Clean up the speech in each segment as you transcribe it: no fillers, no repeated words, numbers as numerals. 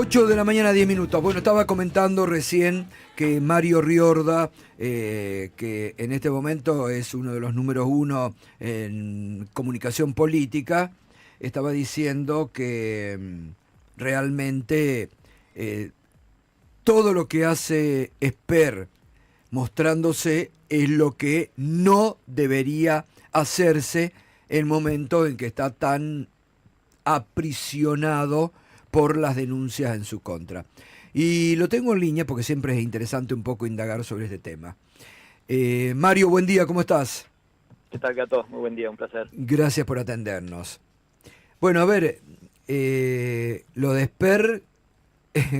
8 de la mañana, 10 minutos. Bueno, estaba comentando recién que Mario Riorda, que en este momento es uno de los números uno en comunicación política, estaba diciendo que realmente todo lo que hace Esper mostrándose es lo que no debería hacerse en el momento en que está tan aprisionado por las denuncias en su contra. Y lo tengo en línea porque siempre es interesante un poco indagar sobre este tema. Mario, buen día, ¿cómo estás? ¿Qué tal, Gato? Muy buen día, un placer. Gracias por atendernos. Bueno, a ver, lo de Esper,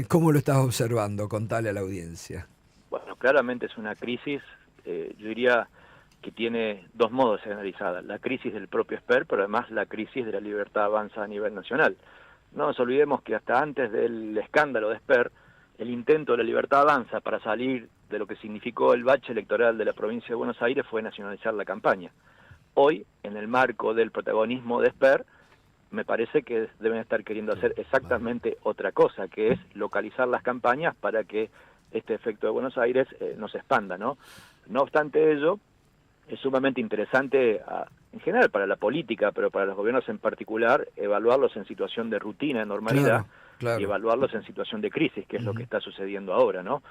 ¿cómo lo estás observando? Contale a la audiencia. Bueno, claramente es una crisis, yo diría que tiene dos modos de analizada. La crisis del propio Esper, pero además la crisis de la libertad avanza a nivel nacional. No nos olvidemos que hasta antes del escándalo de Esper, el intento de la libertad avanza para salir de lo que significó el bache electoral de la provincia de Buenos Aires fue nacionalizar la campaña. Hoy, en el marco del protagonismo de Esper, me parece que deben estar queriendo hacer exactamente otra cosa, que es localizar las campañas para que este efecto de Buenos Aires no se expanda, ¿no? No obstante ello, es sumamente interesante en general para la política, pero para los gobiernos en particular, evaluarlos en situación de rutina, de normalidad, claro. Y evaluarlos en situación de crisis, que es lo que está sucediendo ahora, ¿no?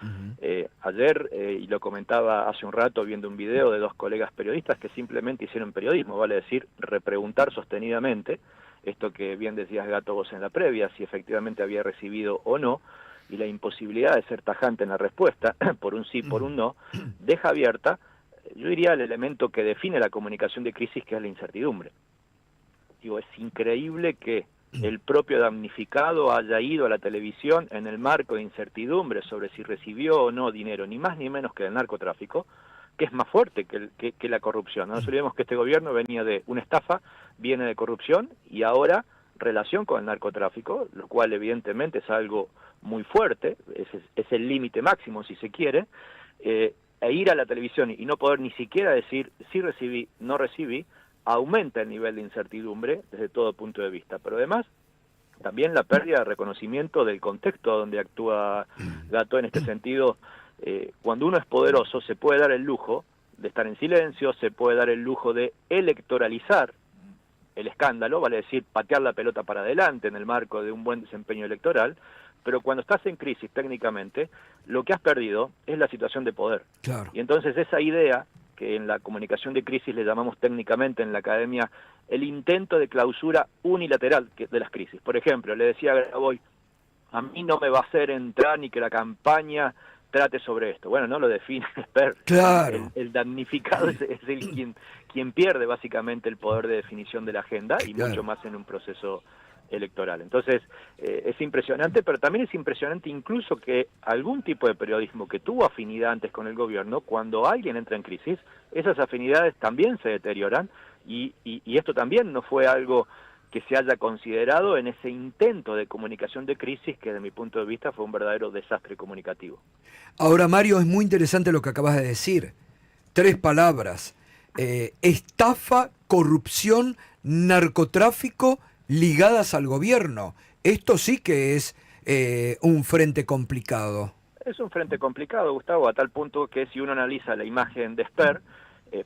Ayer, y lo comentaba hace un rato viendo un video de dos colegas periodistas que simplemente hicieron periodismo, vale decir, repreguntar sostenidamente, esto que bien decías, Gato, vos en la previa, si efectivamente había recibido o no, y la imposibilidad de ser tajante en la respuesta, por un sí, por un no, deja abierta, yo diría, el elemento que define la comunicación de crisis, que es la incertidumbre. Digo, es increíble que el propio damnificado haya ido a la televisión en el marco de incertidumbre sobre si recibió o no dinero, ni más ni menos que del narcotráfico, que es más fuerte que la corrupción. No nos olvidemos que este gobierno venía de una estafa, viene de corrupción y ahora relación con el narcotráfico, lo cual evidentemente es algo muy fuerte, es el límite máximo si se quiere, e ir a la televisión y no poder ni siquiera decir si recibí, no recibí, aumenta el nivel de incertidumbre desde todo punto de vista. Pero además, también la pérdida de reconocimiento del contexto donde actúa Gato en este sentido. Cuando uno es poderoso se puede dar el lujo de estar en silencio, se puede dar el lujo de electoralizar el escándalo, vale decir, patear la pelota para adelante en el marco de un buen desempeño electoral, pero cuando estás en crisis técnicamente, lo que has perdido es la situación de poder. Claro. Y entonces esa idea, que en la comunicación de crisis le llamamos técnicamente en la academia, el intento de clausura unilateral de las crisis. Por ejemplo, le decía a Graboy, a mí no me va a hacer entrar ni que la campaña trate sobre esto. Bueno, no lo define Esper. Claro. El damnificado es el quien pierde básicamente el poder de definición de la agenda y claro, mucho más en un proceso electoral. Entonces, es impresionante, pero también es impresionante incluso que algún tipo de periodismo que tuvo afinidad antes con el gobierno, cuando alguien entra en crisis, esas afinidades también se deterioran y esto también no fue algo que se haya considerado en ese intento de comunicación de crisis que desde mi punto de vista fue un verdadero desastre comunicativo. Ahora, Mario, es muy interesante lo que acabas de decir. 3 palabras. Estafa, corrupción, narcotráfico ligadas al gobierno. Esto sí que es un frente complicado. Es un frente complicado, Gustavo, a tal punto que si uno analiza la imagen de Esper,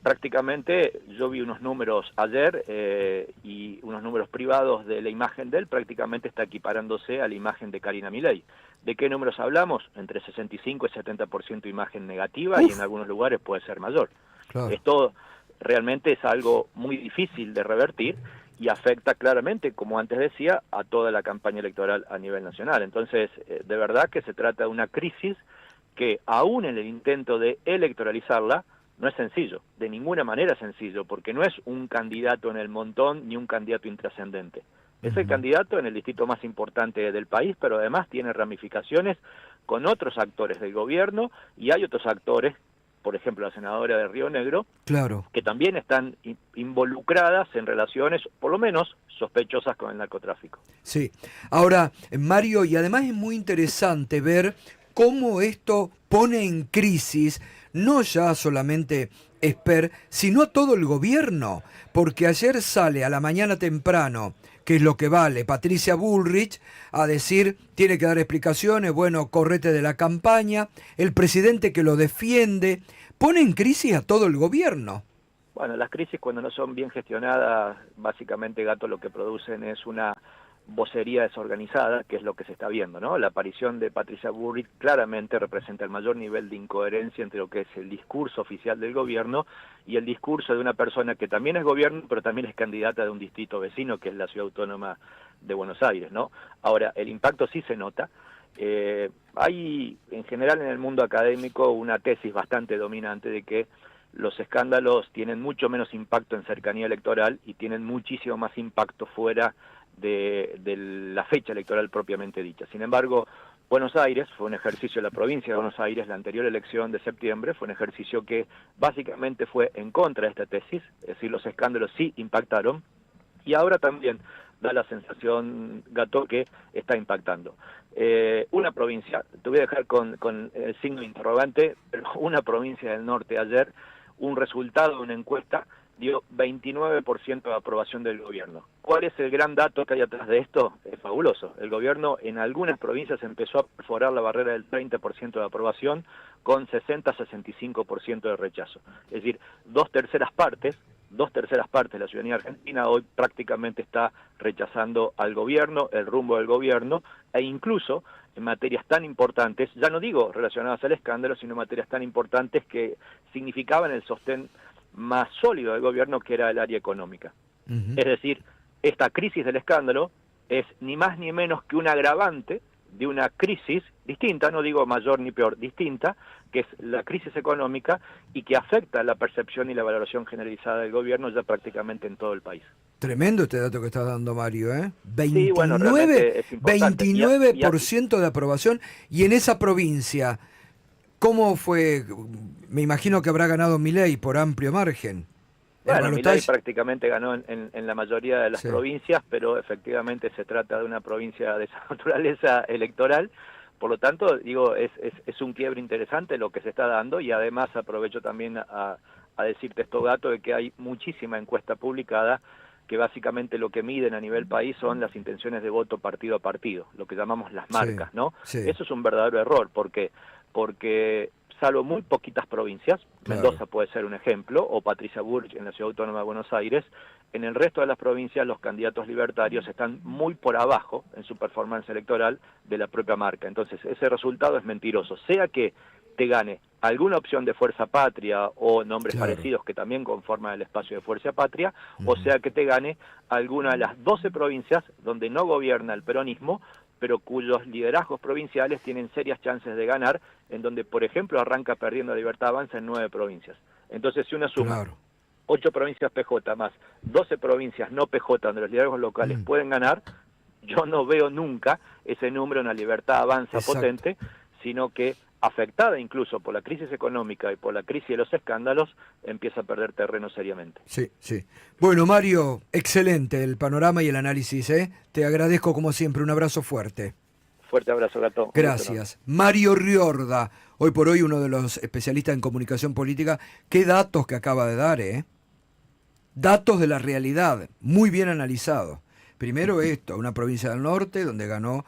prácticamente yo vi unos números ayer y unos números privados de la imagen de él, prácticamente está equiparándose a la imagen de Karina Milei. ¿De qué números hablamos? Entre 65 y 70% imagen negativa. Uf. Y en algunos lugares puede ser mayor. Claro. Esto realmente es algo muy difícil de revertir y afecta claramente, como antes decía, a toda la campaña electoral a nivel nacional. Entonces, de verdad que se trata de una crisis que aún en el intento de electoralizarla, no es sencillo, de ninguna manera sencillo, porque no es un candidato en el montón ni un candidato intrascendente. Es el candidato en el distrito más importante del país, pero además tiene ramificaciones con otros actores del gobierno y hay otros actores, por ejemplo la senadora de Río Negro, claro, que también están involucradas en relaciones, por lo menos, sospechosas con el narcotráfico. Sí. Ahora, Mario, y además es muy interesante ver cómo esto pone en crisis no ya solamente Esper, sino a todo el gobierno, porque ayer sale a la mañana temprano qué es lo que vale. Patricia Bullrich a decir, tiene que dar explicaciones, bueno, correte de la campaña, el presidente que lo defiende, pone en crisis a todo el gobierno. Bueno, las crisis cuando no son bien gestionadas, básicamente, Gato, lo que producen es una vocería desorganizada, que es lo que se está viendo, ¿no? La aparición de Patricia Bullrich claramente representa el mayor nivel de incoherencia entre lo que es el discurso oficial del gobierno y el discurso de una persona que también es gobierno, pero también es candidata de un distrito vecino, que es la Ciudad Autónoma de Buenos Aires, ¿no? Ahora, el impacto sí se nota. Hay, en general, en el mundo académico una tesis bastante dominante de que los escándalos tienen mucho menos impacto en cercanía electoral y tienen muchísimo más impacto fuera de la fecha electoral propiamente dicha. Sin embargo, Buenos Aires fue un ejercicio, la provincia de Buenos Aires, la anterior elección de septiembre, fue un ejercicio que básicamente fue en contra de esta tesis, es decir, los escándalos sí impactaron, y ahora también da la sensación, Gato, que está impactando. Una provincia, te voy a dejar con el signo de interrogante, pero una provincia del norte ayer, un resultado de una encuesta dio 29% de aprobación del gobierno. ¿Cuál es el gran dato que hay atrás de esto? Es fabuloso. El gobierno en algunas provincias empezó a perforar la barrera del 30% de aprobación con 60-65% de rechazo. Es decir, dos terceras partes de la ciudadanía argentina hoy prácticamente está rechazando al gobierno, el rumbo del gobierno, e incluso en materias tan importantes, ya no digo relacionadas al escándalo, sino materias tan importantes que significaban el sostén más sólido del gobierno, que era el área económica. Es decir, esta crisis del escándalo es ni más ni menos que un agravante de una crisis distinta, no digo mayor ni peor, distinta, que es la crisis económica y que afecta la percepción y la valoración generalizada del gobierno ya prácticamente en todo el país. Tremendo este dato que estás dando, Mario, ¿eh? 29, Sí, bueno, realmente es importante. 29% de aprobación, y en esa provincia, ¿cómo fue? Me imagino que habrá ganado Milei por amplio margen. Bueno, Milei prácticamente ganó en la mayoría de las provincias, pero efectivamente se trata de una provincia de esa naturaleza electoral. Por lo tanto, digo, es un quiebre interesante lo que se está dando, y además aprovecho también a decirte esto, Gato, de que hay muchísima encuesta publicada que básicamente lo que miden a nivel país son las intenciones de voto partido a partido, lo que llamamos las marcas, ¿no? Eso es un verdadero error, porque salvo muy poquitas provincias, Mendoza puede ser un ejemplo, o Patricia Bullrich en la Ciudad Autónoma de Buenos Aires, en el resto de las provincias los candidatos libertarios están muy por abajo en su performance electoral de la propia marca. Entonces ese resultado es mentiroso, sea que te gane alguna opción de Fuerza Patria o nombres parecidos que también conforman el espacio de Fuerza Patria, o sea que te gane alguna de las 12 provincias donde no gobierna el peronismo, pero cuyos liderazgos provinciales tienen serias chances de ganar, en donde, por ejemplo, arranca perdiendo Libertad Avanza en 9 provincias. Entonces, si uno suma 8 provincias PJ más 12 provincias no PJ, donde los liderazgos locales pueden ganar, yo no veo nunca ese número en la Libertad Avanza potente, sino que, afectada incluso por la crisis económica y por la crisis de los escándalos, empieza a perder terreno seriamente. Sí, sí. Bueno, Mario, excelente el panorama y el análisis, ¿eh? Te agradezco como siempre, un abrazo fuerte. Fuerte abrazo, Gato. Gracias. Mario Riorda, hoy por hoy uno de los especialistas en comunicación política. Qué datos que acaba de dar, ¿eh? Datos de la realidad, muy bien analizados. Primero esto, una provincia del norte donde ganó